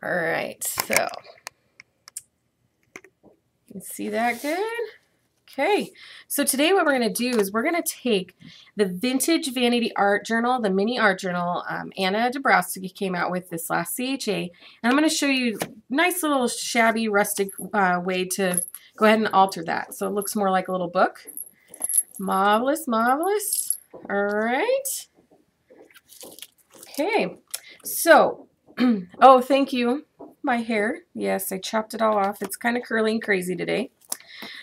All right, so you can see that good? Okay, so today what we're going to do is we're going to take the Vintage Vanity Art Journal, the mini art journal Anna Dabrowski came out with this last CHA, and I'm going to show you a nice little shabby rustic way to go ahead and alter that so it looks more like a little book. Marvelous, marvelous. All right. Okay, so, oh, thank you. My hair, yes, I chopped it all off. It's kind of curly and crazy today.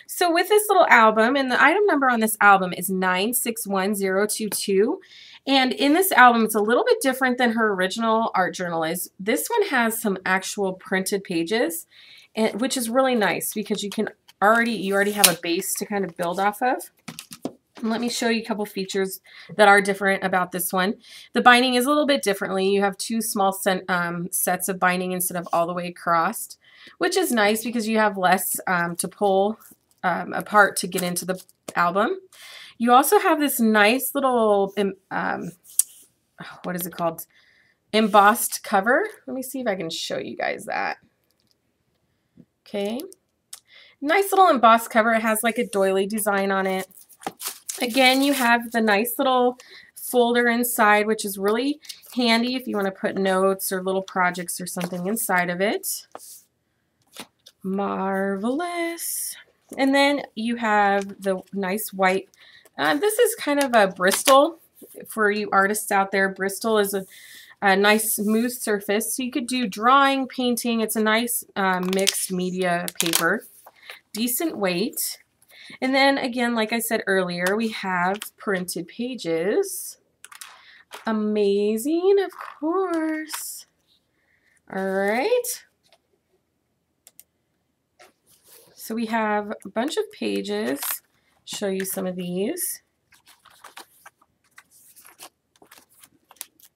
So with this little album, and the item number on this album is 961022, and in this album, it's a little bit different than her original art journal is. This one has some actual printed pages, and, which is really nice because you already have a base to kind of build off of. And let me show you a couple features that are different about this one. The binding is a little bit differently. You have two small sets of binding instead of all the way across, which is nice because you have less to pull apart to get into the album. You also have this nice little, what is it called? Embossed cover. Let me see if I can show you guys that. Okay. Nice little embossed cover. It has like a doily design on it. Again, you have the nice little folder inside, which is really handy if you want to put notes or little projects or something inside of it. Marvelous. And then you have the nice white. This is kind of a Bristol for you artists out there. Bristol is a nice smooth surface. So you could do drawing, painting. It's a nice mixed media paper. Decent weight. And then again, like I said earlier, we have printed pages. Amazing, of course. All right. So we have a bunch of pages. Show you some of these.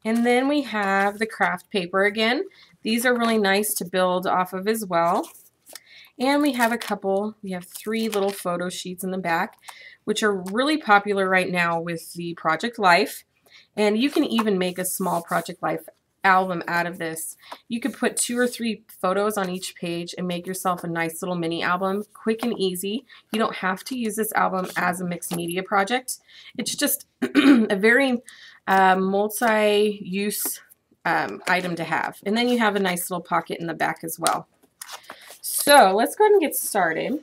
And then we have the craft paper again. These are really nice to build off of as well. And we have we have 3 little photo sheets in the back, which are really popular right now with the Project Life. And you can even make a small Project Life album out of this. You could put 2 or 3 photos on each page and make yourself a nice little mini album, quick and easy. You don't have to use this album as a mixed media project. It's just a very multi-use item to have. And then you have a nice little pocket in the back as well. So let's go ahead and get started.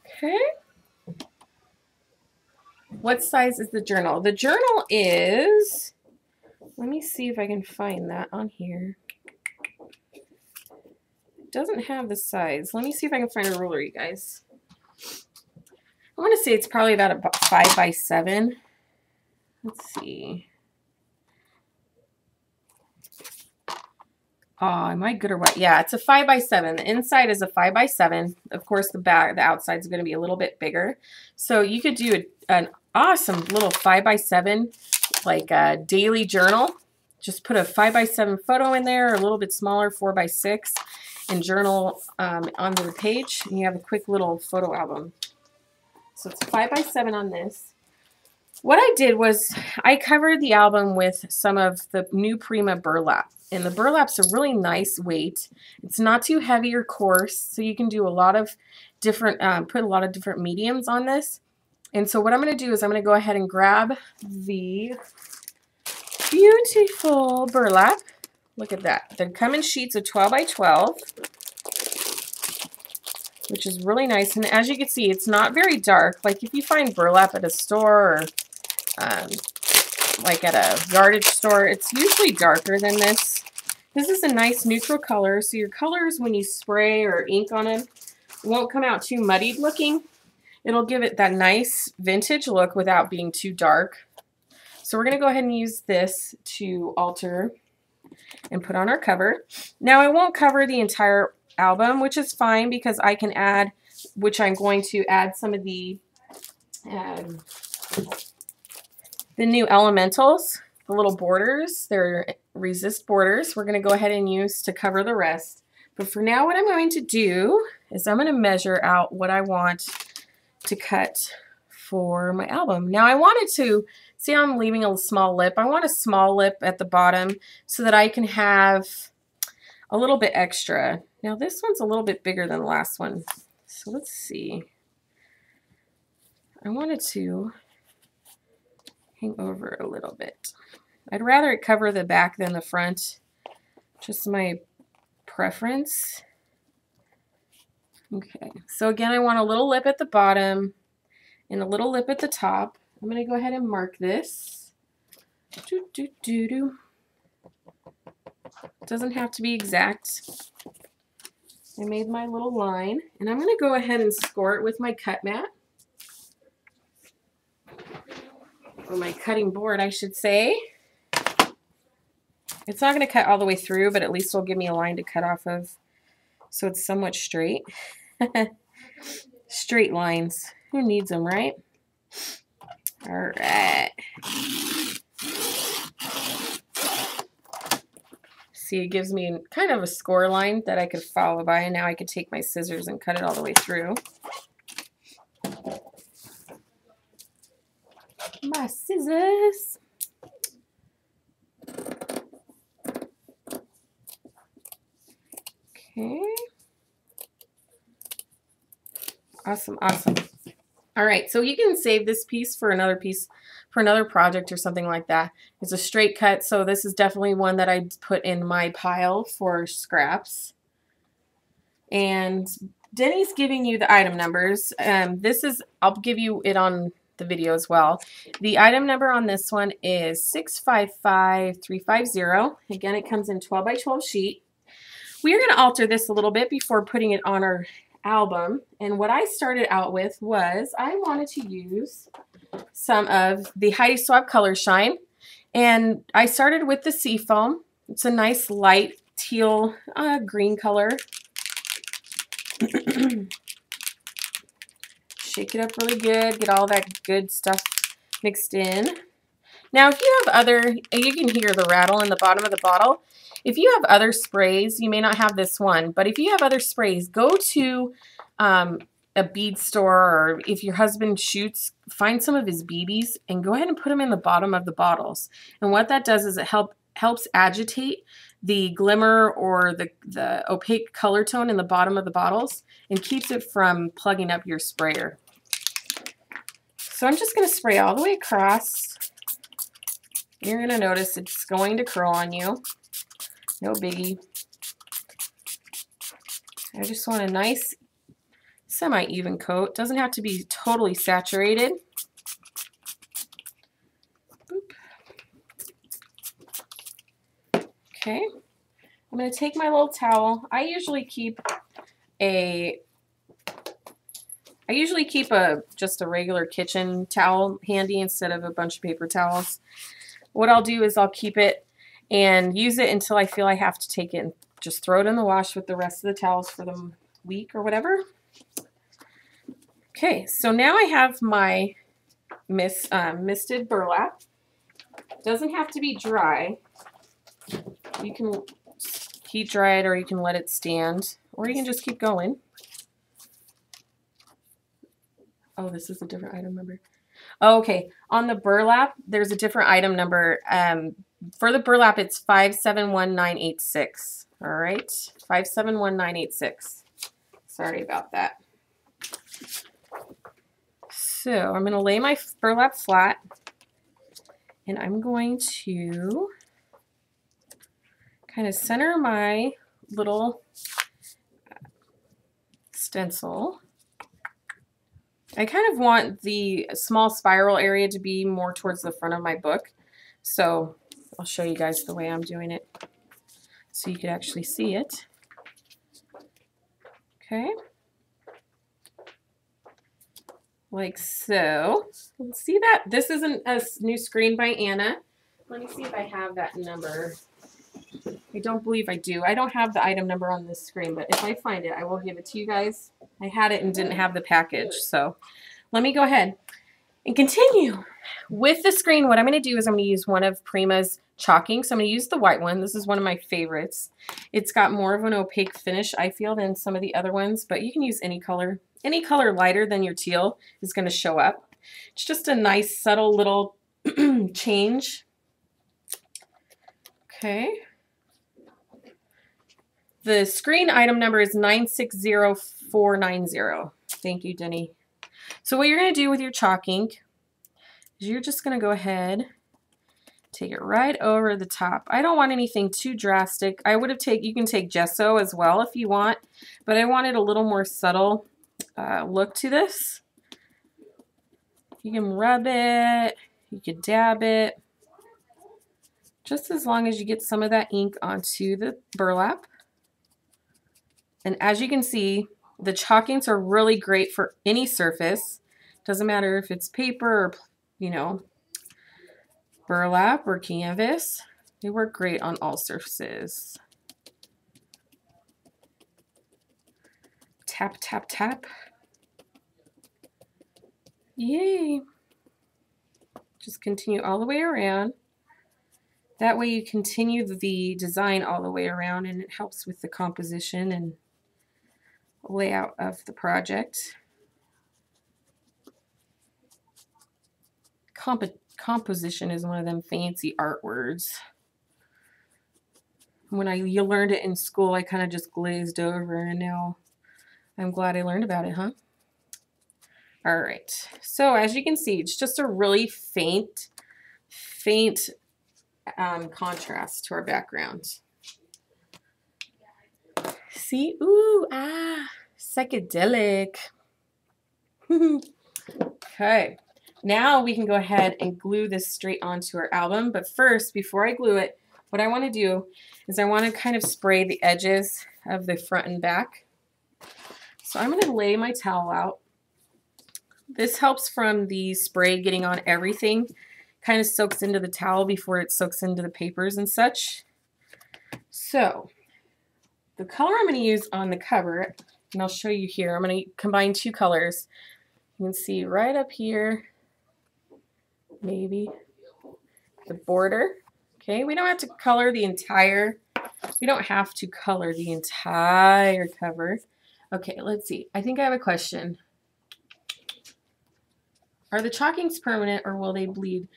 Okay. What size is the journal? The journal is, let me see if I can find that on here. It doesn't have the size. Let me see if I can find a ruler, you guys. I want to say it's probably about a 5 by 7. Let's see. Oh, am I good or what? Yeah, it's a 5 by 7. The inside is a 5 by 7. Of course, the outside is going to be a little bit bigger. So you could do an awesome little 5 by 7, like a daily journal. Just put a 5 by 7 photo in there, or a little bit smaller, 4 by 6, and journal onto the page. And you have a quick little photo album. So it's 5 by 7 on this. What I did was I covered the album with some of the new Prima burlap. And the burlap's a really nice weight. It's not too heavy or coarse, so you can do a lot of different, put a lot of different mediums on this. And so what I'm going to do is I'm going to go ahead and grab the beautiful burlap. Look at that. They come in sheets of 12 by 12, which is really nice. And as you can see, it's not very dark. Like if you find burlap at a store or like at a yardage store, it's usually darker than this. This is a nice neutral color, so your colors when you spray or ink on them won't come out too muddied looking. It'll give it that nice vintage look without being too dark. So we're going to go ahead and use this to alter and put on our cover. Now I won't cover the entire album, which is fine because I can add, which I'm going to add some of the new elementals, the little borders. They're resist borders. We're going to go ahead and use to cover the rest. But for now, what I'm going to do is I'm going to measure out what I want to cut for my album. Now I wanted to See how I'm leaving a small lip? I want a small lip at the bottom so that I can have a little bit extra. Now this one's a little bit bigger than the last one. So let's see. I wanted to hang over a little bit. I'd rather it cover the back than the front. Just my preference. Okay, so again, I want a little lip at the bottom and a little lip at the top. I'm going to go ahead and mark this. Doesn't have to be exact. I made my little line, and I'm going to go ahead and score it with my cut mat. Or my cutting board, I should say. It's not going to cut all the way through, but at least it'll give me a line to cut off of so it's somewhat straight. Straight lines. Who needs them, right? All right. See, it gives me kind of a score line that I could follow by, and now I could take my scissors and cut it all the way through. My scissors. Okay. Awesome, awesome. All right, so you can save this piece for another project or something like that. It's a straight cut, so this is definitely one that I put in my pile for scraps. And Denny's giving you the item numbers. I'll give you it on the video as well. The item number on this one is 655350. Again, it comes in 12 by 12 sheet. We're going to alter this a little bit before putting it on our album. And what I started out with was I wanted to use some of the Heidi Swapp Color Shine. And I started with the Seafoam. It's a nice light teal green color. Shake it up really good. Get all that good stuff mixed in. Now, if you have other, you can hear the rattle in the bottom of the bottle. If you have other sprays, you may not have this one, but if you have other sprays, go to a bead store, or if your husband shoots, find some of his BBs and go ahead and put them in the bottom of the bottles. And what that does is it helps agitate the glimmer or the opaque color tone in the bottom of the bottles and keeps it from plugging up your sprayer. So I'm just going to spray all the way across. You're going to notice it's going to curl on you. No biggie. I just want a nice semi-even coat. Doesn't have to be totally saturated. Boop. Okay. I'm going to take my little towel. I usually keep just a regular kitchen towel handy instead of a bunch of paper towels. What I'll do is I'll keep it and use it until I feel I have to take it and just throw it in the wash with the rest of the towels for the week or whatever. Okay, so now I have my misted burlap. Doesn't have to be dry. You can heat dry it, or you can let it stand, or you can just keep going. Oh, this is a different item number. Oh, okay, on the burlap, there's a different item number. For the burlap, it's 571986. All right, 571986. Sorry about that. So I'm going to lay my burlap flat, and I'm going to kind of center my little stencil. I kind of want the small spiral area to be more towards the front of my book. So I'll show you guys the way I'm doing it so you can actually see it. Okay. Like so. See that? This isn't a new screen by Anna. Let me see if I have that number. I don't believe I do. I don't have the item number on this screen, but if I find it, I will give it to you guys. I had it and didn't have the package, so let me go ahead and continue. With the screen, what I'm going to do is I'm going to use one of Prima's chalking. So I'm going to use the white one. This is one of my favorites. It's got more of an opaque finish, I feel, than some of the other ones, but you can use any color. Any color lighter than your teal is going to show up. It's just a nice, subtle little change. Okay. The screen item number is 960490. Thank you, Denny. So what you're going to do with your chalk ink is you're just going to go ahead, take it right over the top. I don't want anything too drastic. I would have you can take gesso as well if you want, but I wanted a little more subtle look to this. You can rub it, you can dab it, just as long as you get some of that ink onto the burlap. And as you can see, the chalk inks are really great for any surface. Doesn't matter if it's paper or, you know, burlap or canvas. They work great on all surfaces. Tap, tap, tap. Yay. Just continue all the way around. That way you continue the design all the way around, and it helps with the composition and layout of the project. Composition is one of them fancy art words. When you learned it in school, I kind of just glazed over, and now I'm glad I learned about it, huh? All right, so as you can see, it's just a really faint contrast to our background. See? Ooh, ah, psychedelic. Okay, now we can go ahead and glue this straight onto our album. But first, before I glue it, what I want to do is I want to kind of spray the edges of the front and back. So I'm going to lay my towel out. This helps from the spray getting on everything. Kind of soaks into the towel before it soaks into the papers and such. So the color I'm going to use on the cover, and I'll show you here, I'm going to combine two colors. You can see right up here, maybe the border. Okay, we don't have to color the entire, cover. Okay, let's see. I think I have a question. Are the chalk inks permanent or will they bleed?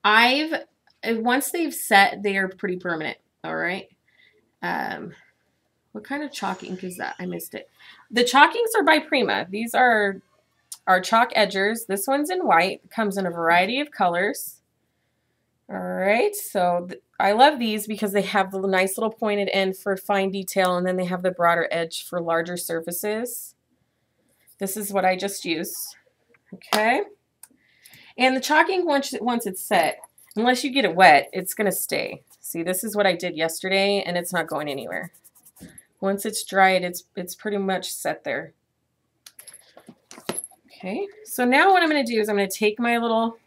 Once they've set, they are pretty permanent. All right. What kind of chalk ink is that? I missed it. The chalk inks are by Prima. These are our chalk edgers. This one's in white. It comes in a variety of colors. All right. So I love these because they have the nice little pointed end for fine detail, and then they have the broader edge for larger surfaces. This is what I just used. Okay. And the chalk ink, once it's set, unless you get it wet, it's going to stay. See, this is what I did yesterday, and it's not going anywhere. Once it's dried, it's pretty much set there. Okay, so now what I'm going to do is I'm going to take my little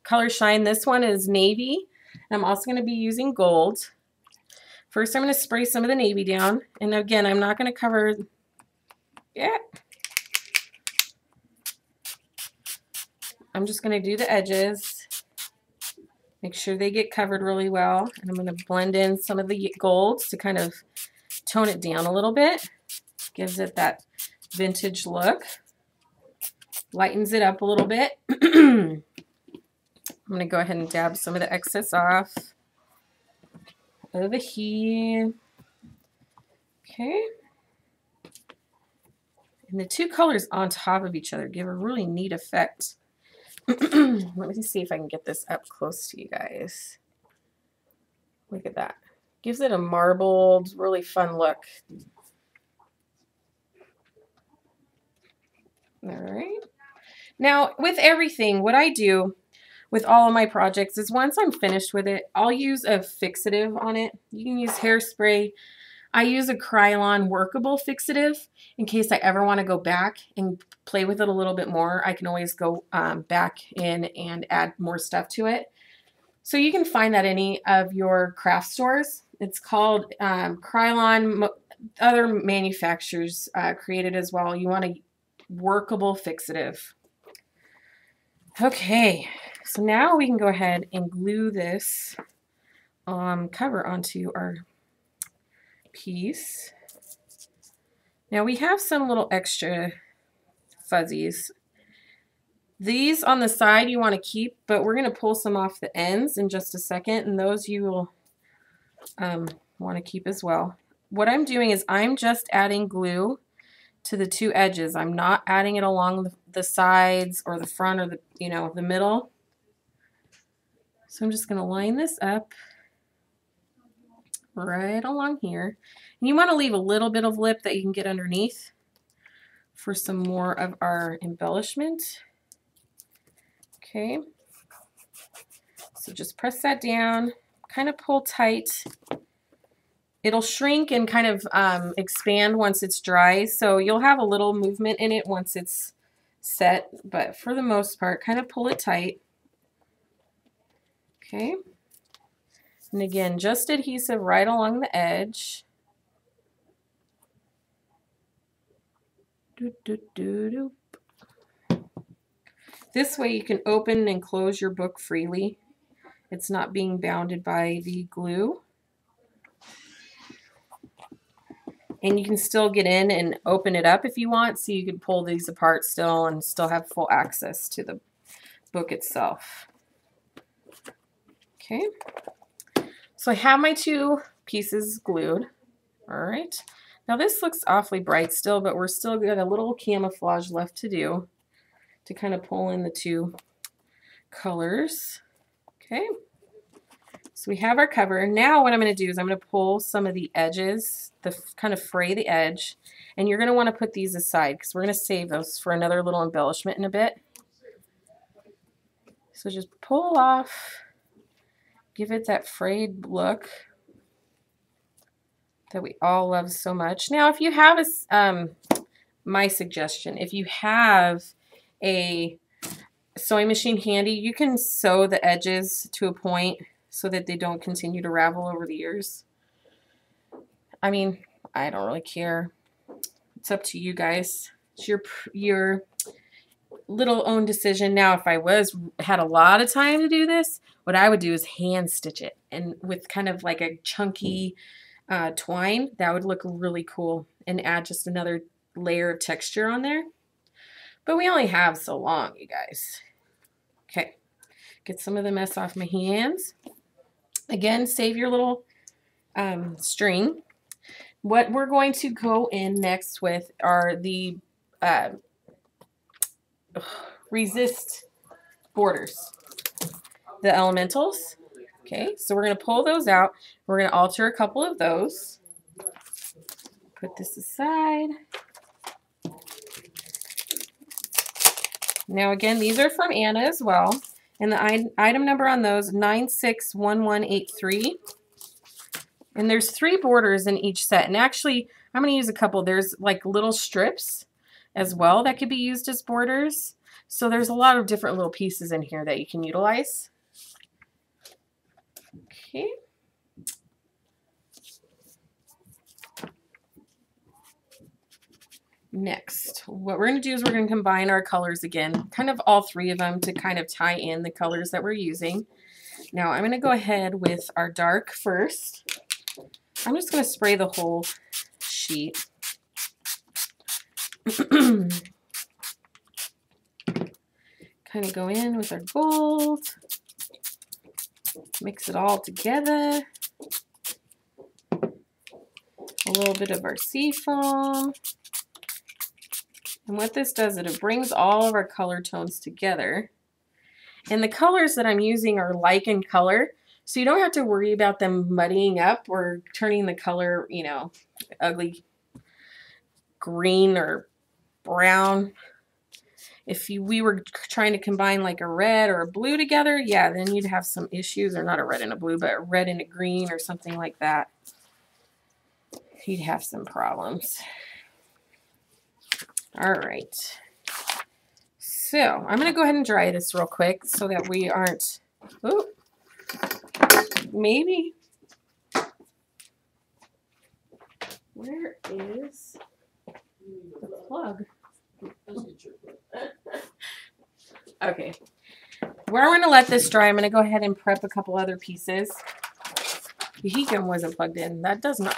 color shine. This one is navy, and I'm also going to be using gold. First, I'm going to spray some of the navy down, and again, I'm not going to cover. Yeah. I'm just going to do the edges, make sure they get covered really well, and I'm going to blend in some of the golds to kind of tone it down a little bit. Gives it that vintage look, lightens it up a little bit. I'm going to go ahead and dab some of the excess off over here. Okay. And the two colors on top of each other give a really neat effect. Let me see if I can get this up close to you guys. Look at that. Gives it a marbled, really fun look. All right. Now, with everything, what I do with all of my projects is once I'm finished with it, I'll use a fixative on it. You can use hairspray. I use a Krylon workable fixative in case I ever want to go back and play with it a little bit more. I can always go back in and add more stuff to it. So you can find that any of your craft stores. It's called Krylon. Other manufacturers create it as well. You want a workable fixative. Okay, so now we can go ahead and glue this cover onto our piece. Now we have some little extra fuzzies. These on the side you want to keep, but we're going to pull some off the ends in just a second, and those you will want to keep as well. What I'm doing is I'm just adding glue to the two edges. I'm not adding it along the sides or the front or the, you know, the middle. So I'm just going to line this up right along here. And you want to leave a little bit of lip that you can get underneath for some more of our embellishment. Okay. So just press that down, kind of pull tight. It'll shrink and kind of expand once it's dry, so you'll have a little movement in it once it's set, but for the most part, kind of pull it tight. Okay. And again, just adhesive right along the edge. This way you can open and close your book freely. It's not being bounded by the glue. And you can still get in and open it up if you want, so you can pull these apart still and still have full access to the book itself. Okay, so I have my two pieces glued. All right, now this looks awfully bright still, but we're still got a little camouflage left to do to kind of pull in the two colors. Okay. So we have our cover. Now what I'm going to do is I'm going to pull some of the edges, kind of fray the edge, and you're going to want to put these aside because we're going to save those for another little embellishment in a bit. So just pull off, give it that frayed look that we all love so much. Now if you have a, my suggestion, if you have a sewing machine handy, you can sew the edges to a point so that they don't continue to ravel over the years. I mean, I don't really care. It's up to you guys. It's your little own decision. Now, if I had a lot of time to do this, what I would do is hand stitch it, and with kind of like a chunky twine, that would look really cool and add just another layer of texture on there. But we only have so long, you guys. Okay, get some of the mess off my hands. Again, save your little string. What we're going to go in next with are the resist borders, the elementals. Okay, so we're going to pull those out. We're going to alter a couple of those. Put this aside. Now again, these are from Anna as well. And the item number on those, 961183. And there's 3 borders in each set. And actually, I'm going to use a couple. There's like little strips as well that could be used as borders. So there's a lot of different little pieces in here that you can utilize. Okay. Next, what we're going to do is we're going to combine our colors again, kind of all 3 of them, to kind of tie in the colors that we're using. Now I'm going to go ahead with our dark first. I'm just going to spray the whole sheet. Kind of go in with our gold, mix it all together. A little bit of our seafoam. And what this does is it brings all of our color tones together. And the colors that I'm using are like in color, so you don't have to worry about them muddying up or turning the color, you know, ugly green or brown. If we were trying to combine like a red or a blue together, yeah, then you'd have some issues, or not a red and a blue, but a red and a green or something like that. You'd have some problems. All right, so I'm going to go ahead and dry this real quick so that we aren't, oh, maybe, where is the plug? Okay, we're going to let this dry. I'm going to go ahead and prep a couple other pieces. The heat gun wasn't plugged in. That does not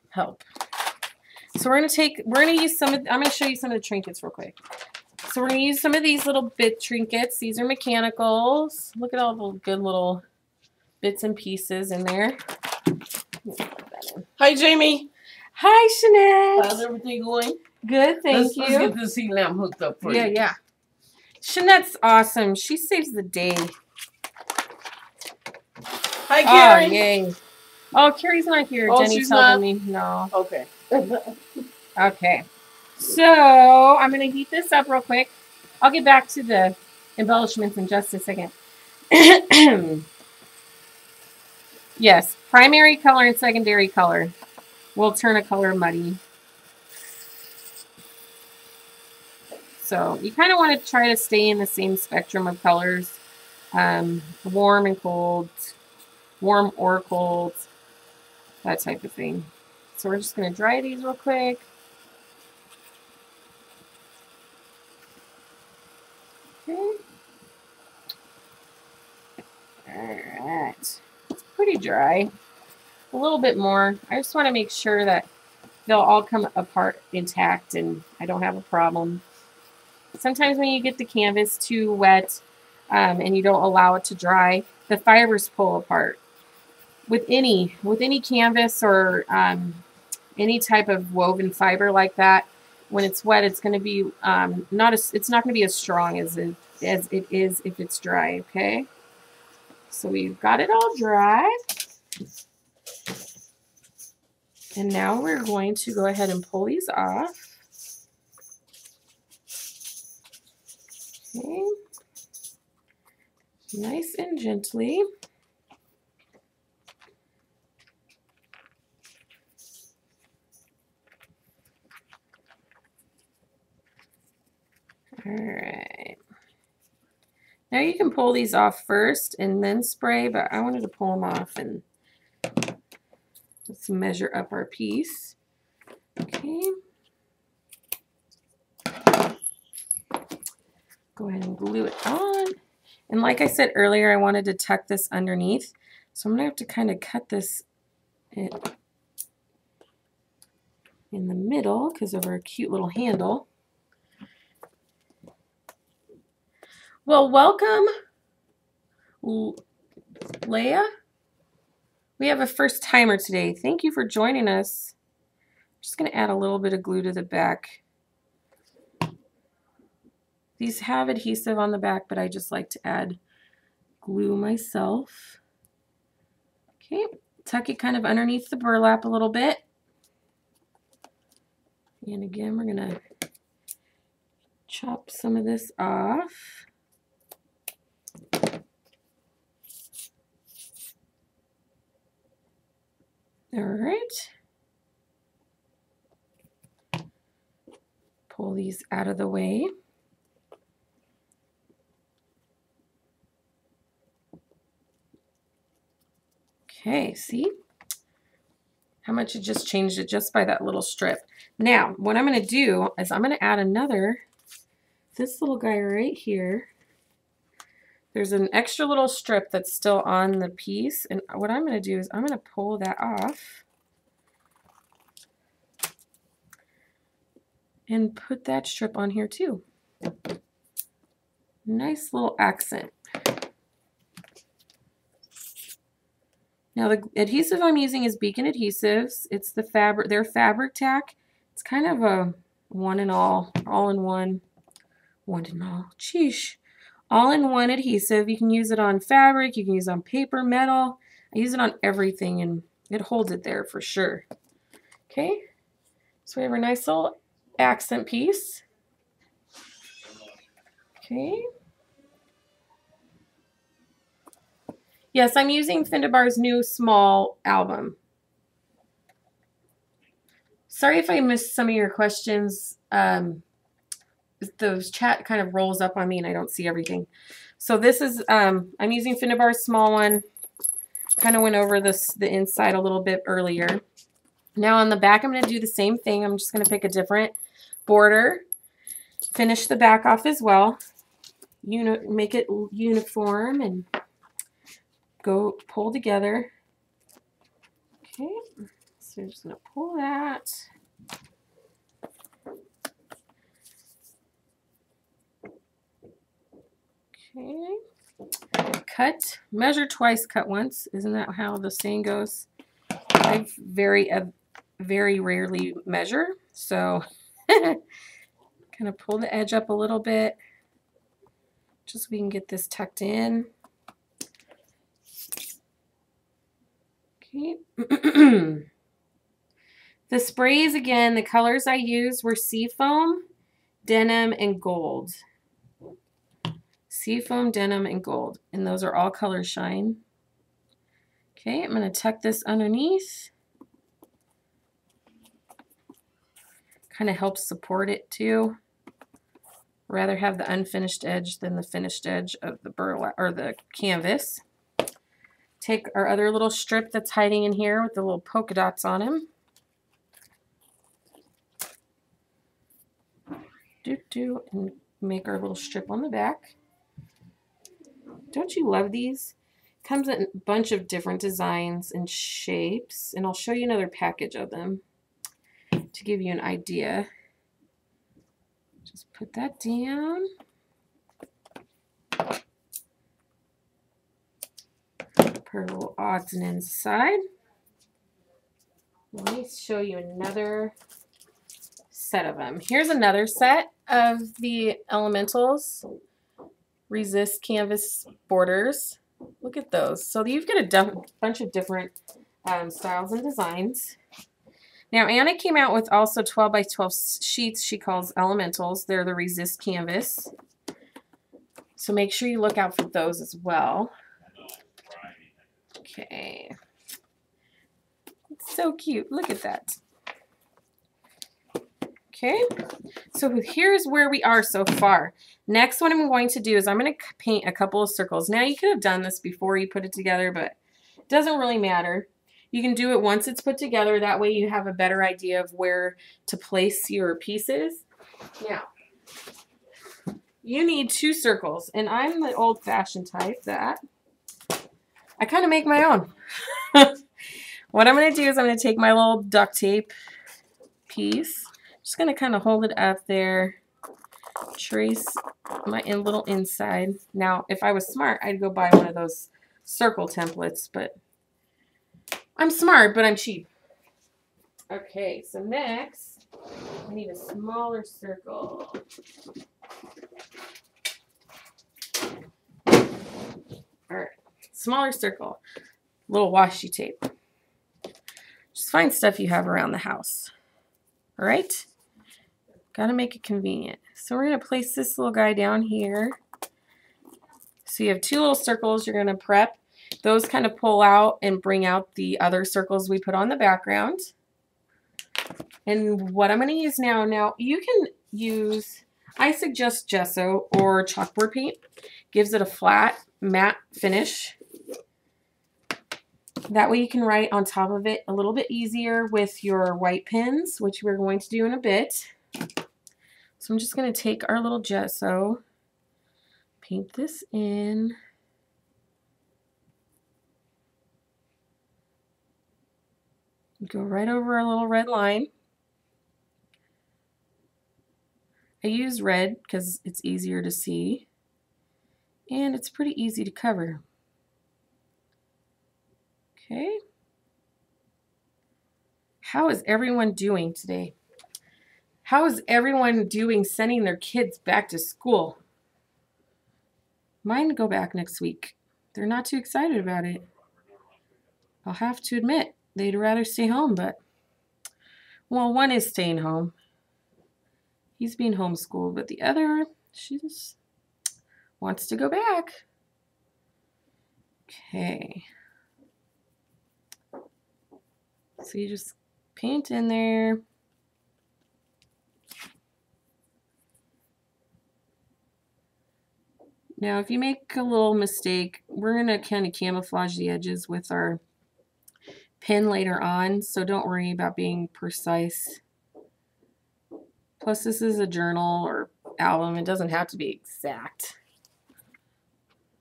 help. So we're going to use some of, I'm going to show you some of the trinkets real quick. So we're going to use some of these little bit trinkets. These are mechanicals. Look at all the good little bits and pieces in there. Hi, Jamie. Hi, Shanette. How's everything going? Good, thank you. Let's get the sea lamp hooked up for you. Yeah. Shanette's awesome. She saves the day. Hi, Carrie. Oh, yay. Oh, Carrie's not here. Oh, Jenny's she's telling not? me. No. Okay. Okay. So I'm going to heat this up real quick. I'll get back to the embellishments in just a second. Yes, primary color and secondary color will turn a color muddy. So you kind of want to try to stay in the same spectrum of colors. Warm and cold, warm or cold, that type of thing. So we're just going to dry these real quick. Okay. Alright. It's pretty dry. A little bit more. I just want to make sure that they'll all come apart intact and I don't have a problem. Sometimes when you get the canvas too wet and you don't allow it to dry, the fibers pull apart. With any canvas or any type of woven fiber like that, when it's wet, it's going to be it's not going to be as strong as it is if it's dry. Okay, so we've got it all dry, and now we're going to go ahead and pull these off. Okay, nice and gently. All right. Now you can pull these off first and then spray, but I wanted to pull them off and let's measure up our piece. Okay. Go ahead and glue it on. And like I said earlier, I wanted to tuck this underneath. So I'm going to have to kind of cut this in the middle because of our cute little handle. Well, welcome, Leia. We have a first timer today. Thank you for joining us. I'm just going to add a little bit of glue to the back. These have adhesive on the back, but I just like to add glue myself. Okay, tuck it kind of underneath the burlap a little bit. And again, we're going to chop some of this off. All right. Pull these out of the way. Okay, see how much it just changed it just by that little strip. Now, what I'm going to do is I'm going to add this little guy right here. There's an extra little strip that's still on the piece, and what I'm going to do is I'm going to pull that off and put that strip on here too. Nice little accent. Now the adhesive I'm using is Beacon Adhesives. It's the their fabric tack. It's kind of a one in all in one adhesive. You can use it on fabric, you can use it on paper, metal. I use it on everything and it holds it there for sure. Okay, so we have a nice little accent piece. Okay. Yes, I'm using Finnabair's new small album. Sorry if I missed some of your questions. The chat kind of rolls up on me and I don't see everything. So this is, I'm using Finnabair's small one. Kind of went over the inside a little bit earlier. Now on the back, I'm going to do the same thing. I'm just going to pick a different border. Finish the back off as well. Make it uniform and go pull together. Okay, so I'm just going to pull that. Okay. Cut, measure twice, cut once. Isn't that how the saying goes? I very rarely measure, so kind of pull the edge up a little bit just so we can get this tucked in. Okay. The sprays, again, the colors I used were Seafoam, Denim, and Gold. Seafoam, Denim, and Gold. And those are all color shine. Okay, I'm going to tuck this underneath. Kind of helps support it too. Rather have the unfinished edge than the finished edge of the burlap or the canvas. Take our other little strip that's hiding in here with the little polka dots on him. And make our little strip on the back. Don't you love these? Comes in a bunch of different designs and shapes, and I'll show you another package of them to give you an idea. Just put that down. Put our little odds and ends aside. Let me show you another set of them. Here's another set of the Elementals Resist Canvas Borders. Look at those. So you've got a bunch of different styles and designs. Now Anna came out with also 12 by 12 sheets she calls Elementals. They're the Resist Canvas. So make sure you look out for those as well. Okay. It's so cute. Look at that. Okay, so here's where we are so far. Next, what I'm going to do is I'm going to paint a couple of circles. Now, you could have done this before you put it together, but it doesn't really matter. You can do it once it's put together. That way you have a better idea of where to place your pieces. Now, you need 2 circles, and I'm the old-fashioned type that I kind of make my own. What I'm going to do is I'm going to take my little duct tape piece. Just going to kind of hold it up there, trace my little inside. Now, if I was smart, I'd go buy one of those circle templates, but I'm smart, but I'm cheap. Okay, so next, I need a smaller circle. All right, smaller circle, little washi tape. Just find stuff you have around the house. All right? Got to make it convenient. So we're going to place this little guy down here. So you have 2 little circles you're going to prep. Those kind of pull out and bring out the other circles we put on the background. And what I'm going to use now you can use, I suggest gesso or chalkboard paint. Gives it a flat, matte finish. That way you can write on top of it a little bit easier with your white pens, which we're going to do in a bit. So I'm just going to take our little gesso, paint this in. Go right over our little red line. I use red because it's easier to see, and it's pretty easy to cover. Okay. How is everyone doing today? How is everyone doing sending their kids back to school? Mine go back next week. They're not too excited about it. I'll have to admit, they'd rather stay home, but, well, one is staying home. He's being homeschooled, but the other, she just wants to go back. Okay. So you just paint in there. Now, if you make a little mistake, we're going to kind of camouflage the edges with our pen later on, so don't worry about being precise. Plus, this is a journal or album. It doesn't have to be exact.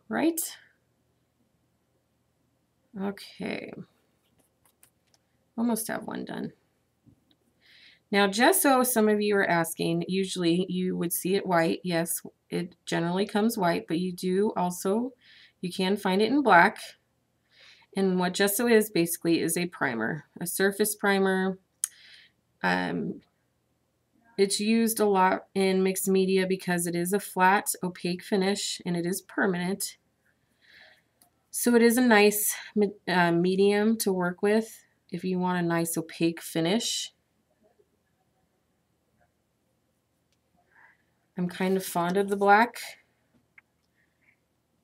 Right? Okay. Almost have one done. Now gesso, some of you are asking, usually you would see it white. Yes, it generally comes white, but you can find it in black. And what gesso is basically is a primer, a surface primer. It's used a lot in mixed media because it is a flat, opaque finish and it is permanent. So it is a nice medium to work with if you want a nice opaque finish. I'm kind of fond of the black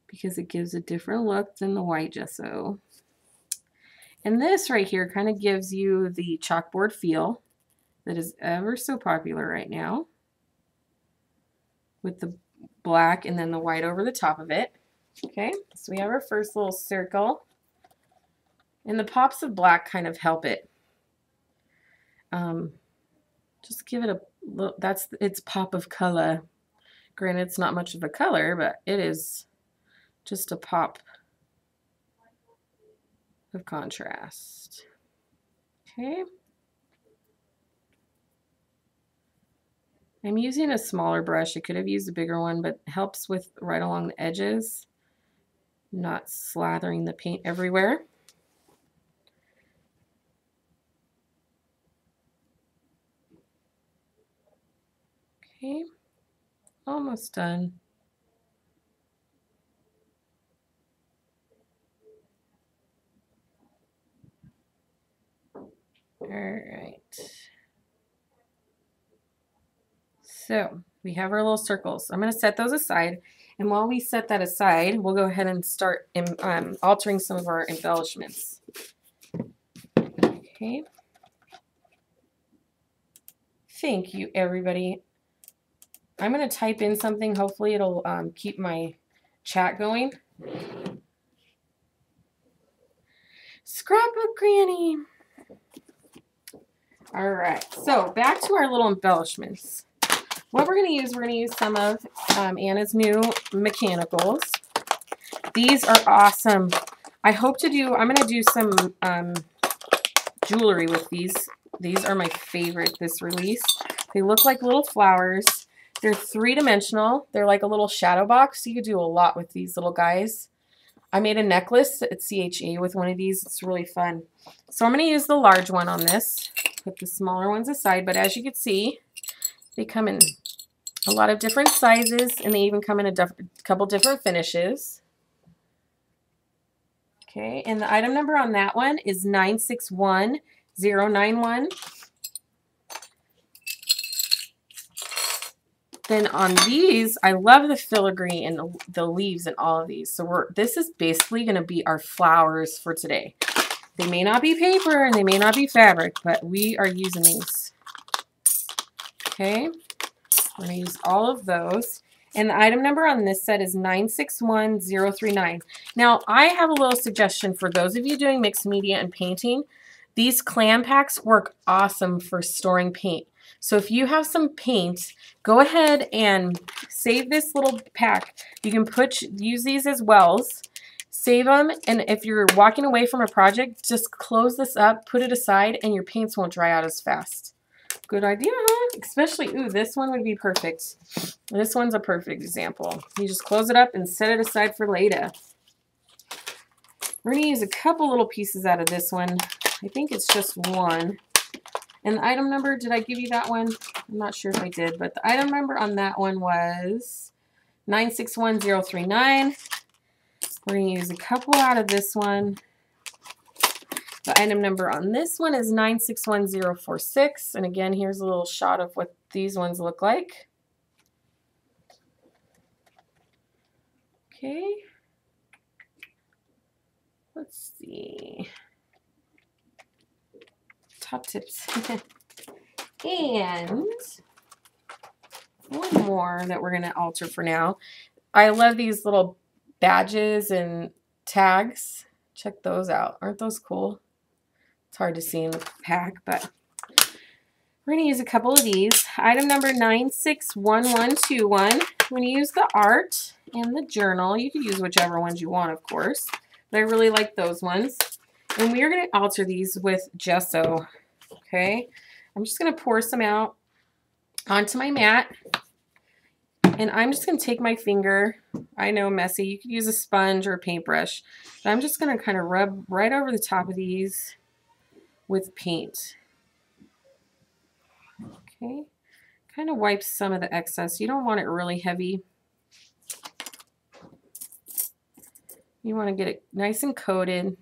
because it gives a different look than the white gesso. And this right here kind of gives you the chalkboard feel that is ever so popular right now, with the black and then the white over the top of it. Okay, so we have our first little circle, and the pops of black kind of help it. Just give it a little, that's its pop of color. Granted, it's not much of a color, but it is just a pop of contrast. Okay. I'm using a smaller brush. I could have used a bigger one, but it helps with right along the edges, not slathering the paint everywhere. Okay, almost done. All right. So we have our little circles. I'm going to set those aside. And while we set that aside, we'll go ahead and start altering some of our embellishments. Okay. Thank you, everybody. I'm going to type in something. Hopefully it'll keep my chat going. Scrapbook Granny. All right, so back to our little embellishments. What we're going to use some of Anna's new mechanicals. These are awesome. I'm going to do some jewelry with these. These are my favorite this release. They look like little flowers. They're three-dimensional. They're like a little shadow box. So you could do a lot with these little guys. I made a necklace at CHA with one of these. It's really fun. So I'm going to use the large one on this. Put the smaller ones aside. But as you can see, they come in a lot of different sizes, and they even come in a couple different finishes. Okay, and the item number on that one is 961091. Then on these, I love the filigree and the leaves and all of these. So this is basically going to be our flowers for today. They may not be paper and they may not be fabric, but we are using these. Okay, we're going to use all of those. And the item number on this set is 961039. Now, I have a little suggestion for those of you doing mixed media and painting. These clam packs work awesome for storing paint. So if you have some paint, go ahead and save this little pack. You can use these as wells, save them, and if you're walking away from a project, just close this up, put it aside, and your paints won't dry out as fast. Good idea, huh? Especially, ooh, this one would be perfect. This one's a perfect example. You just close it up and set it aside for later. We're going to use a couple little pieces out of this one. I think it's just one. And the item number, did I give you that one? I'm not sure if I did, but the item number on that one was 961039. We're going to use a couple out of this one. The item number on this one is 961046. And again, here's a little shot of what these ones look like. Okay. Let's see. Top tips. And one more that we're going to alter for now. I love these little badges and tags. Check those out. Aren't those cool? It's hard to see in the pack, but we're going to use a couple of these. Item number 961121. We're going to use the art and the journal. You can use whichever ones you want, of course. But I really like those ones. And we are going to alter these with gesso. Okay. I'm just going to pour some out onto my mat. And I'm just going to take my finger. I know, messy. You could use a sponge or a paintbrush. But I'm just going to kind of rub right over the top of these with paint. Okay. Kind of wipe some of the excess. You don't want it really heavy. You want to get it nice and coated.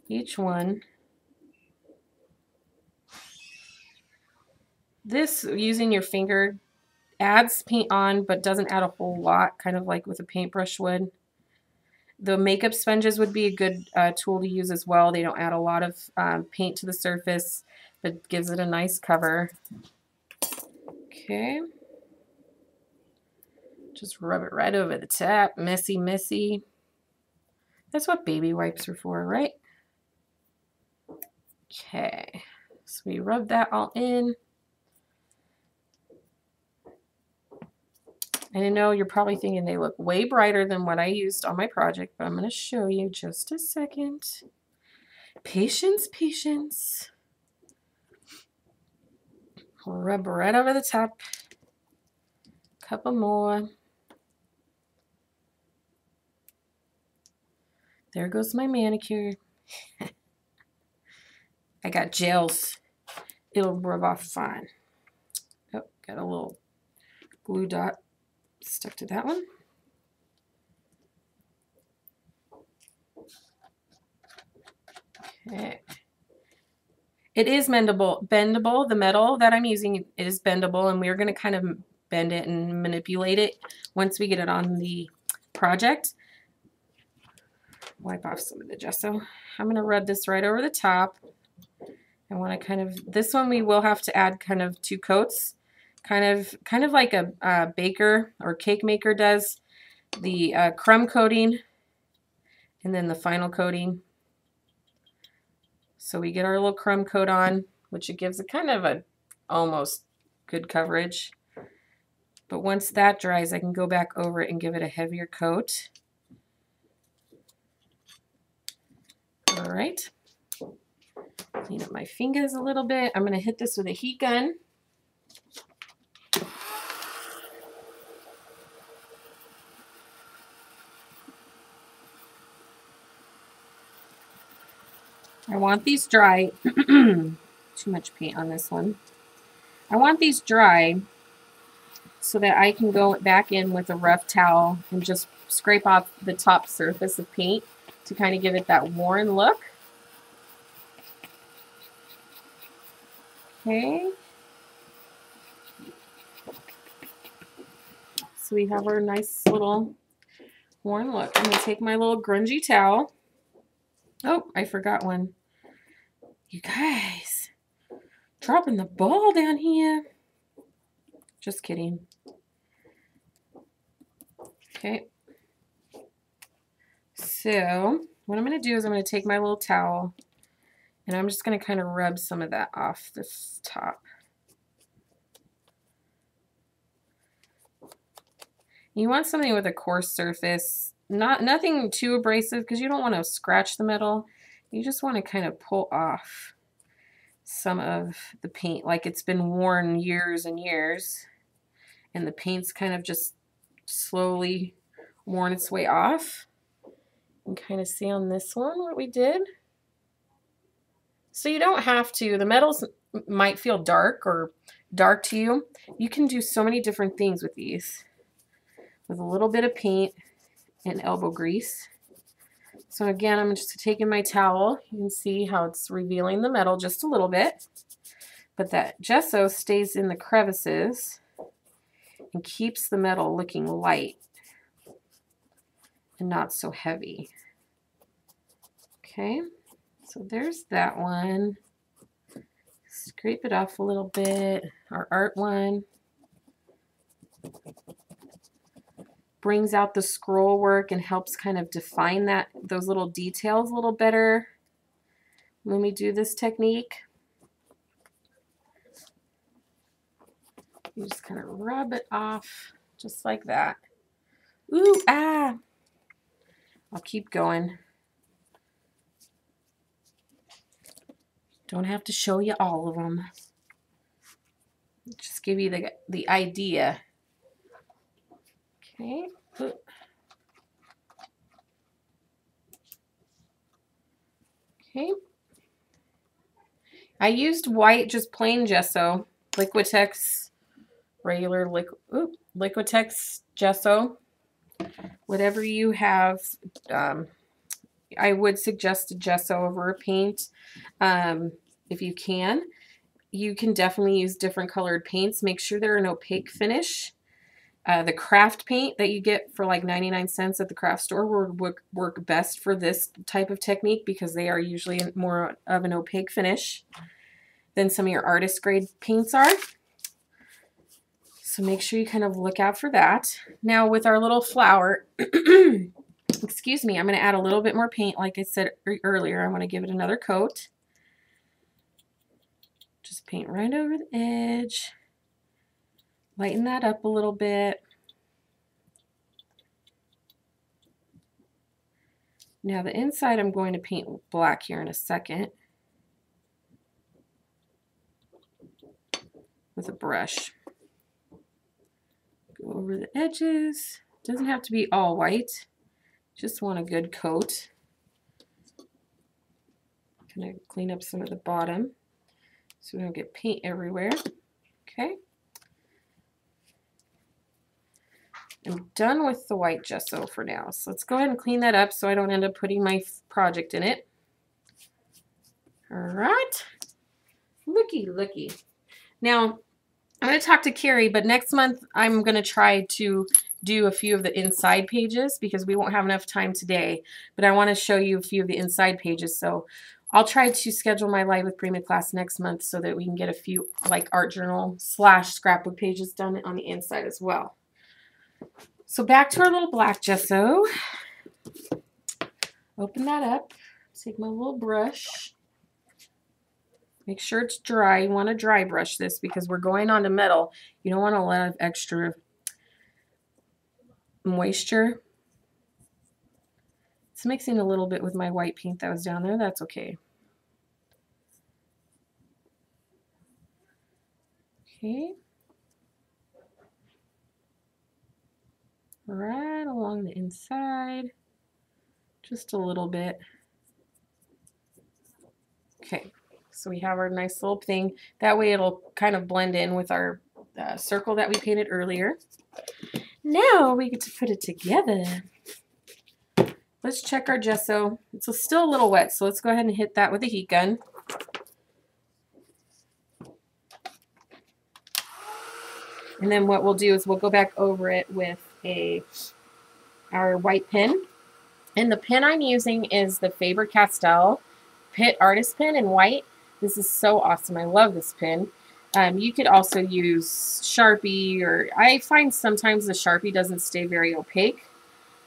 Each one. This, using your finger, adds paint on, but doesn't add a whole lot, kind of like with a paintbrush would. The makeup sponges would be a good tool to use as well. They don't add a lot of paint to the surface, but gives it a nice cover. Okay. Just rub it right over the top. Messy, messy. That's what baby wipes are for, right? Okay. So we rub that all in. And I know you're probably thinking they look way brighter than what I used on my project, but I'm going to show you just a second. Patience, patience. Rub right over the top. Couple more. There goes my manicure. I got gels. It'll rub off fine. Oh, got a little glue dot stuck to that one. Okay. It is bendable. The metal that I'm using is bendable, and we're going to kind of bend it and manipulate it once we get it on the project. Wipe off some of the gesso. I'm going to rub this right over the top. I want to kind of, this one we will have to add kind of 2 coats, kind of like a baker or cake maker does, the crumb coating and then the final coating. So we get our little crumb coat on, which it gives a kind of a almost good coverage. But once that dries, I can go back over it and give it a heavier coat. All right. Clean up my fingers a little bit. I'm going to hit this with a heat gun. I want these dry. Too much paint on this one. I want these dry so that I can go back in with a rough towel and just scrape off the top surface of paint to kind of give it that worn look. Okay. So we have our nice little worn look. I'm going to take my little grungy towel. Oh, I forgot one. You guys, dropping the ball down here. Just kidding. Okay. So what I'm going to do is I'm going to take my little towel and I'm just going to kind of rub some of that off this top. You want something with a coarse surface, nothing too abrasive because you don't want to scratch the metal. You just want to kind of pull off some of the paint like it's been worn years and years, and the paint's kind of just slowly worn its way off. You can kind of see on this one what we did. So you don't have to, the metals might feel dark or dark to you. You can do so many different things with these with a little bit of paint and elbow grease. So again, I'm just taking my towel. You can see how it's revealing the metal just a little bit, but that gesso stays in the crevices and keeps the metal looking light and not so heavy. Okay, so there's that one. Scrape it off a little bit. Our art one. Brings out the scroll work and helps kind of define those little details a little better when we do this technique. You just kind of rub it off just like that. Ooh, ah! I'll keep going. Don't have to show you all of them. Just give you the idea. Okay. Okay. I used white, just plain gesso, Liquitex, regular Liquitex gesso. Whatever you have, I would suggest a gesso over a paint if you can. You can definitely use different colored paints. Make sure they're an opaque finish. The craft paint that you get for like 99 cents at the craft store would work best for this type of technique because they are usually more of an opaque finish than some of your artist grade paints are. So make sure you kind of look out for that. Now with our little flower, excuse me, I'm going to add a little bit more paint. Like I said earlier, I'm going to give it another coat. Just paint right over the edge. Lighten that up a little bit. Now the inside I'm going to paint black here in a second with a brush. Go over the edges. Doesn't have to be all white. Just want a good coat. Kind of clean up some of the bottom so we don't get paint everywhere. Okay. I'm done with the white gesso for now. So let's go ahead and clean that up so I don't end up putting my project in it. All right. Looky, looky. Now, I'm going to talk to Carrie, but next month I'm going to try to do a few of the inside pages because we won't have enough time today. But I want to show you a few of the inside pages. So I'll try to schedule my Live with Prima class next month so that we can get a few like art journal / scrapbook pages done on the inside as well. So back to our little black gesso. Open that up. Take my little brush. Make sure it's dry. You want to dry brush this because we're going on to metal. You don't want a lot of extra moisture. It's mixing a little bit with my white paint that was down there. That's okay. Okay. Right along the inside. Just a little bit. Okay. So we have our nice little thing. That way it'll kind of blend in with our circle that we painted earlier. Now we get to put it together. Let's check our gesso. It's still a little wet, so let's go ahead and hit that with a heat gun. And then what we'll do is we'll go back over it with our white pen. And the pen I'm using is the Faber-Castell Pitt Artist Pen in white. This is so awesome. I love this pen. You could also use Sharpie, or I find sometimes the Sharpie doesn't stay very opaque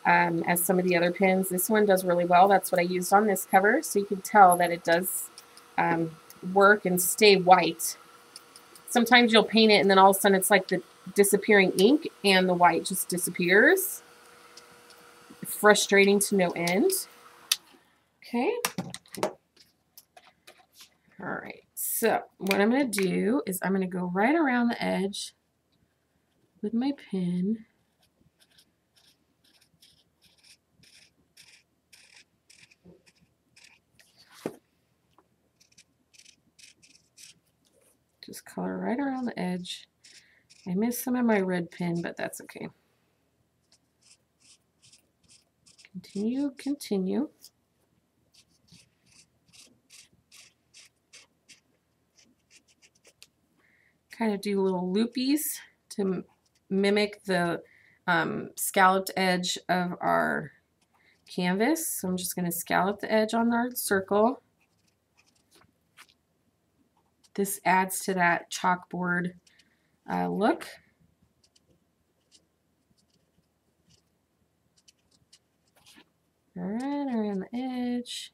as some of the other pens. This one does really well. That's what I used on this cover, so you can tell that it does work and stay white. Sometimes you'll paint it and then all of a sudden it's like the disappearing ink and the white just disappears. Frustrating to no end. Okay. All right. So what I'm going to do is I'm going to go right around the edge with my pen. Just color right around the edge. I missed some of my red pen, but that's okay. Continue, continue. Kind of do little loopies to mimic the scalloped edge of our canvas. So I'm just going to scallop the edge on our circle. This adds to that chalkboard look. Right around the edge.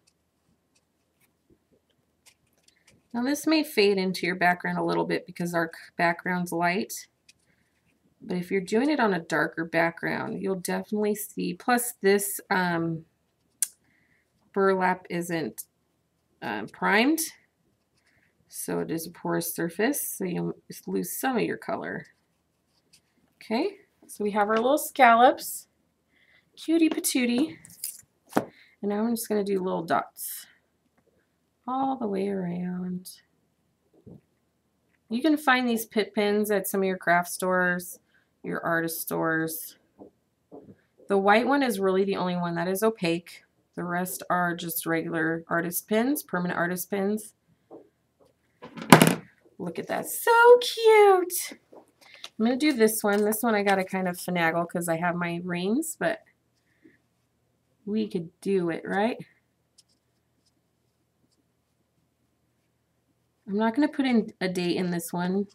Now this may fade into your background a little bit because our background's light. But if you're doing it on a darker background, you'll definitely see, plus this burlap isn't primed. So it is a porous surface, so you'll lose some of your color. Okay, so we have our little scallops. Cutie patootie. And now I'm just going to do little dots all the way around. You can find these pit pins at some of your craft stores, your artist stores. The white one is really the only one that is opaque. The rest are just regular artist pins, permanent artist pins. Look at that, so cute. I'm going to do this one. This one I got to kind of finagle because I have my rings, but we could do it, right? I'm not going to put in a date in this one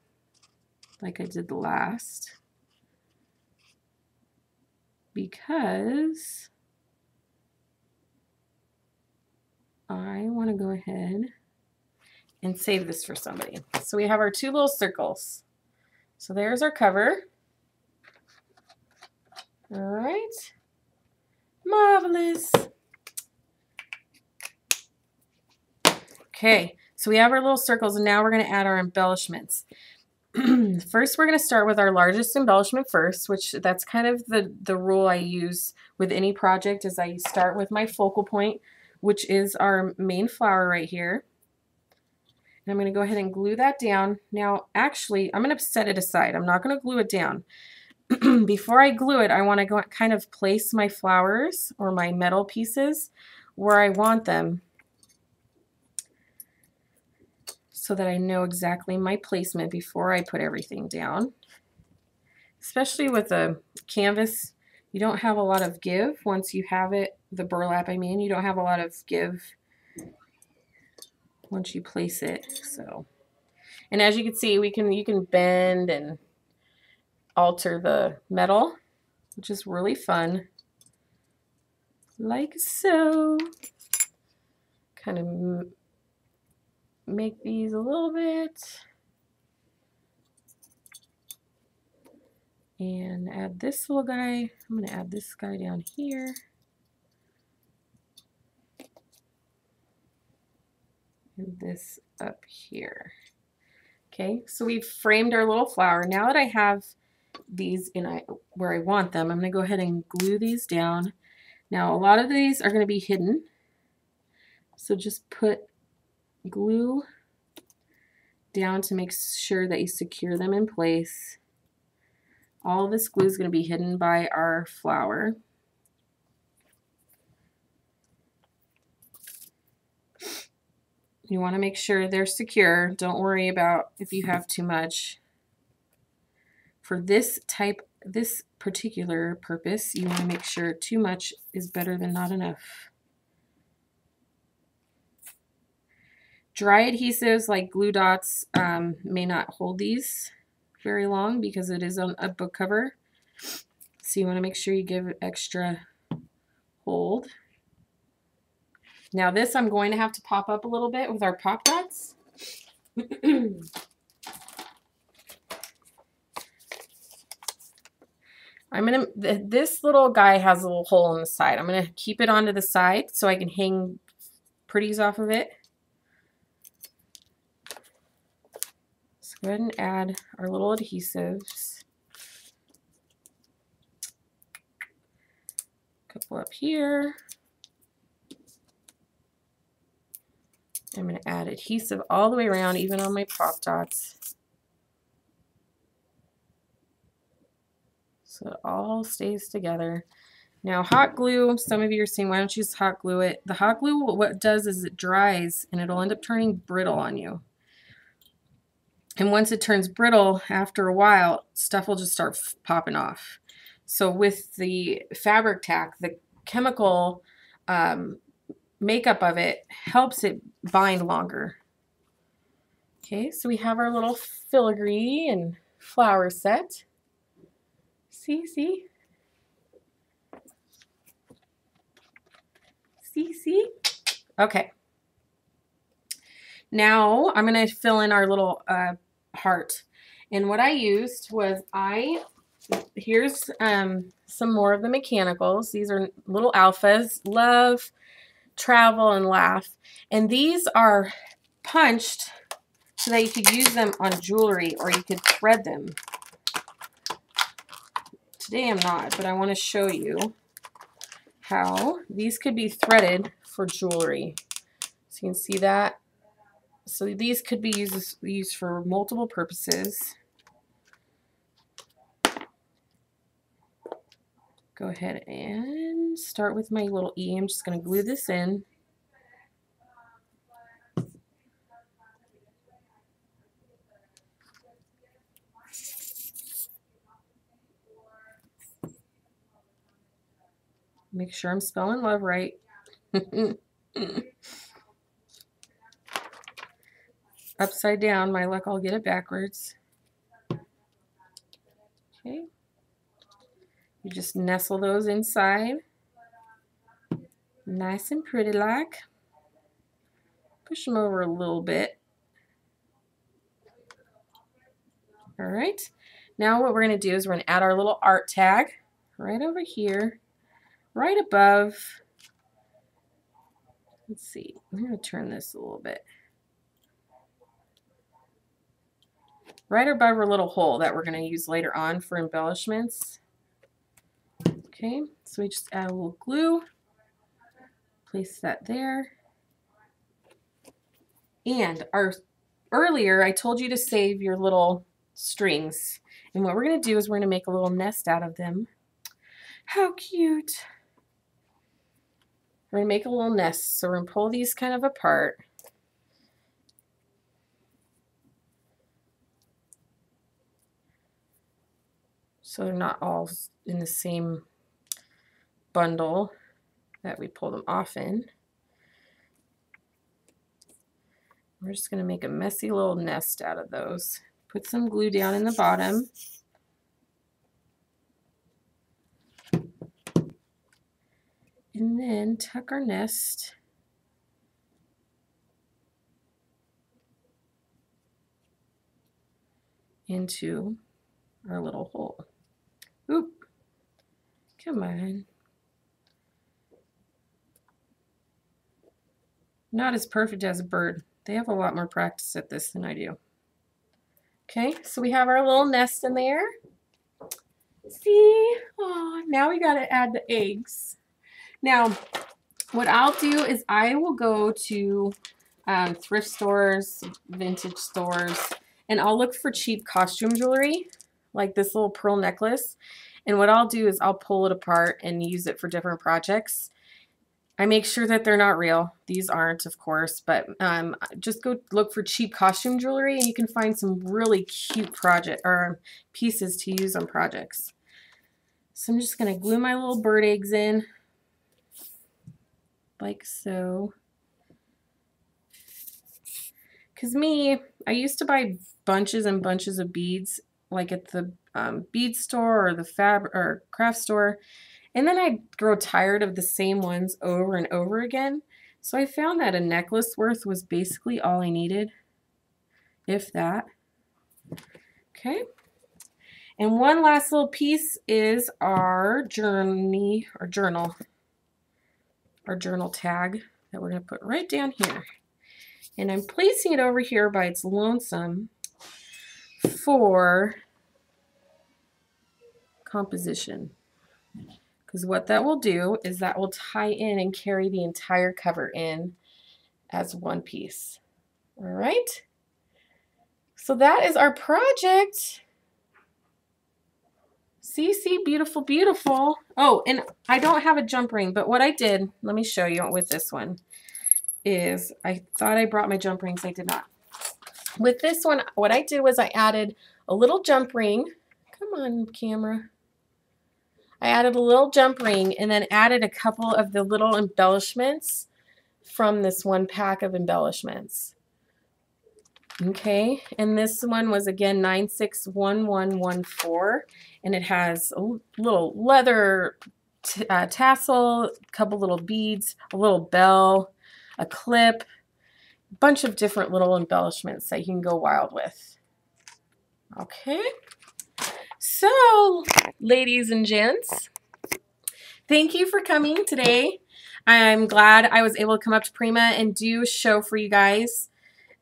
like I did the last because I want to go ahead and save this for somebody. So we have our two little circles. So there's our cover. All right. Marvelous. Okay, so we have our little circles, and now we're going to add our embellishments. First, we're going to start with our largest embellishment first, which that's kind of the rule I use with any project, is I start with my focal point, which is our main flower right here. And I'm going to go ahead and glue that down. Now, actually, I'm going to set it aside. I'm not going to glue it down. Before I glue it, I want to go kind of place my flowers or my metal pieces where I want them so that I know exactly my placement before I put everything down. Especially with a canvas, you don't have a lot of give once you have it, the burlap I mean, you don't have a lot of give once you place it. So, and as you can see, you can bend and alter the metal, which is really fun, like so. Kind of make these a little bit and add this little guy. I'm going to add this guy down here. And this up here. Okay, so we've framed our little flower. Now that I have these in where I want them, I'm going to go ahead and glue these down. Now a lot of these are going to be hidden, so just put glue down to make sure that you secure them in place. All of this glue is going to be hidden by our flower. You want to make sure they're secure. Don't worry about if you have too much. For this particular purpose, you want to make sure too much is better than not enough. Dry adhesives like glue dots may not hold these very long because it is on a book cover. So you want to make sure you give it extra hold. Now this I'm going to have to pop up a little bit with our pop dots. This little guy has a little hole in the side. I'm going to keep it onto the side so I can hang pretties off of it. So go ahead and add our little adhesives. A couple up here. I'm going to add adhesive all the way around, even on my pop dots, so it all stays together. Now hot glue, some of you are saying, why don't you just hot glue it? The hot glue, what it does is it dries and it'll end up turning brittle on you. And once it turns brittle, after a while, stuff will just start popping off. So with the fabric tack, the chemical makeup of it helps it bind longer. Okay, so we have our little filigree and flower set. See? Okay. Now I'm going to fill in our little heart. And what I used was here's some more of the mechanicals. These are little alphas. Love, travel, and laugh. And these are punched so that you could use them on jewelry or you could thread them. Today I'm not, but I want to show you how these could be threaded for jewelry. So you can see that. So these could be used for multiple purposes. Go ahead and start with my little E. I'm just going to glue this in. Make sure I'm spelling love right. Upside down, my luck, I'll get it backwards. Okay. You just nestle those inside. Nice and pretty like. Push them over a little bit. All right. Now what we're going to do is we're going to add our little art tag right over here, right above. Let's see. I'm going to turn this a little bit. Right above our little hole that we're going to use later on for embellishments. Okay, so we just add a little glue, place that there. And earlier I told you to save your little strings. And what we're going to do is we're going to make a little nest out of them. How cute. We're going to make a little nest. So we're going to pull these kind of apart. So they're not all in the same bundle that we pull them off in. We're just going to make a messy little nest out of those. Put some glue down in the bottom. And then tuck our nest into our little hole. Oop. Come on. Not as perfect as a bird. They have a lot more practice at this than I do. Okay, so we have our little nest in there. See? Oh, now we got to add the eggs. Now, what I'll do is I will go to thrift stores, vintage stores, and I'll look for cheap costume jewelry, like this little pearl necklace. And what I'll do is I'll pull it apart and use it for different projects. I make sure that they're not real. These aren't, of course, but just go look for cheap costume jewelry and you can find some really cute project or pieces to use on projects. So I'm just going to glue my little bird eggs in like so. Because I used to buy bunches and bunches of beads like at the bead store or the craft store. And then I'd grow tired of the same ones over and over again. So I found that a necklace worth was basically all I needed, if that. Okay. And one last little piece is our journal tag that we're going to put right down here. And I'm placing it over here by its lonesome for composition. Because what that will do is that will tie in and carry the entire cover in as one piece. All right. So that is our project. See, beautiful, beautiful. Oh, and I don't have a jump ring, but what I did, let me show you with this one, is I thought I brought my jump rings. I did not. With this one, what I did was I added a little jump ring. Come on, camera. I added a little jump ring and then added a couple of the little embellishments from this one pack of embellishments. Okay, and this one was again 961114, and it has a little leather tassel, a couple little beads, a little bell, a clip, a bunch of different little embellishments that you can go wild with. Okay. So, ladies and gents, thank you for coming today. I'm glad I was able to come up to Prima and do a show for you guys.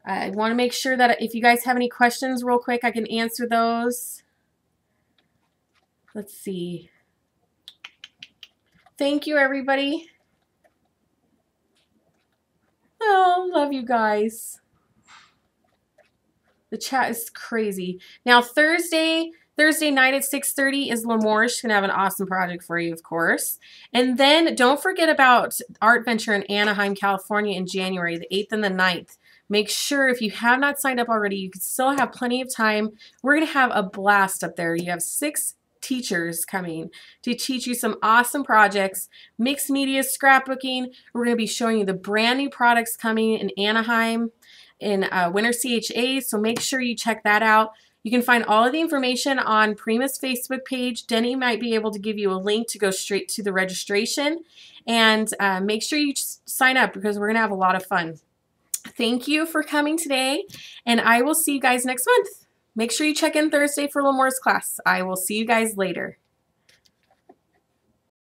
I want to make sure that if you guys have any questions real quick, I can answer those. Let's see. Thank you, everybody. Oh, love you guys. The chat is crazy. Now, Thursday night at 6:30 is L'Amour. She's going to have an awesome project for you, of course. And then don't forget about Art Venture in Anaheim, California in January, the 8th and the 9th. Make sure if you have not signed up already, you can still have plenty of time. We're going to have a blast up there. You have 6 teachers coming to teach you some awesome projects, mixed media scrapbooking. We're going to be showing you the brand new products coming in Anaheim in Winter CHA, so make sure you check that out. You can find all of the information on Prima's Facebook page. Denny might be able to give you a link to go straight to the registration, and make sure you sign up because we're going to have a lot of fun. Thank you for coming today, and I will see you guys next month. Make sure you check in Thursday for L'Amour's class. I will see you guys later.